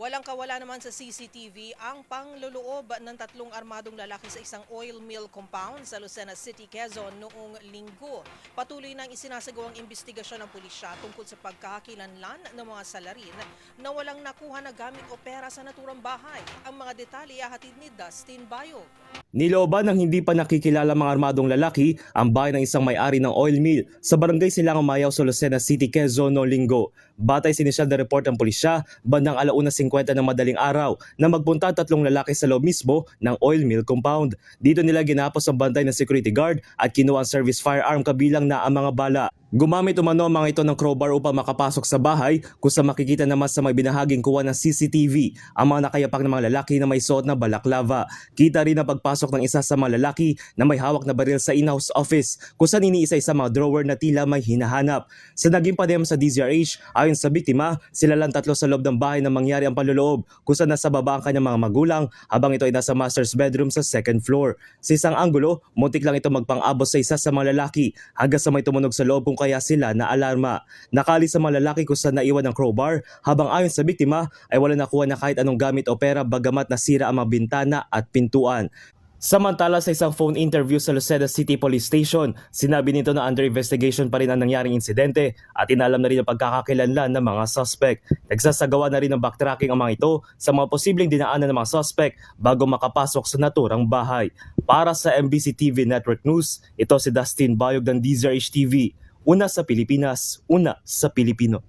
Walang kawala naman sa CCTV ang pangloloob ng tatlong armadong lalaki sa isang oil mill compound sa Lucena City, Quezon noong linggo. Patuloy nang isinasagawang investigasyon ng pulisya tungkol sa pagkakakilanlan ng mga salarin na walang nakuha na gamit o pera sa naturang bahay. Ang mga detalye hatid ni Dustin Bayog. Nilooban ng hindi pa nakikilala mga armadong lalaki ang bahay ng isang may-ari ng oil mill sa barangay Silangang Mayaw sa Lucena City, Quezon noong linggo. Batay sa inisyal na report ng pulisya, bandang 1:50 ng madaling araw na magpunta ang tatlong lalaki sa loob mismo ng oil mill compound. Dito nila ginapos ang bantay ng security guard at kinuha ang service firearm kabilang na ang mga bala. Gumamit umano ang mga ito ng crowbar upang makapasok sa bahay kung sa makikita naman sa may binahaging kuha ng CCTV ang mga nakayapak na mga lalaki na may suot na balaklava. Kita rin ang pagpasok ng isa sa mga lalaki na may hawak na baril sa in-house office kung saan iniisa-isa mga drawer na tila may hinahanap. Sa naging panayam sa DZRH, ayon sa biktima, sila lang tatlo sa loob ng bahay na mangyari ang panloloob kung saan nasa baba ang kanyang mga magulang habang ito ay nasa master's bedroom sa second floor. Sa isang anggulo, muntik lang ito magpang-abot sa isa sa mga lalaki hanggang sa may tumunog sa loob kung kaya sila na alarma. Nakalis sa mga lalaki kung saan naiwan ng crowbar habang ayon sa biktima ay wala nakuha na kahit anong gamit o pera bagamat nasira ang mga bintana at pintuan. Samantala sa isang phone interview sa Lucena City Police Station, sinabi nito na under investigation pa rin ang nangyaring insidente at inalam na rin ang pagkakakilanlan ng mga suspect. Nagsasagawa na rin ng backtracking ang mga ito sa mga posibleng dinaanan ng mga suspect bago makapasok sa naturang bahay. Para sa MBC TV Network News, ito si Dustin Bayog ng DZRH TV. Una sa Pilipinas, una sa Pilipino.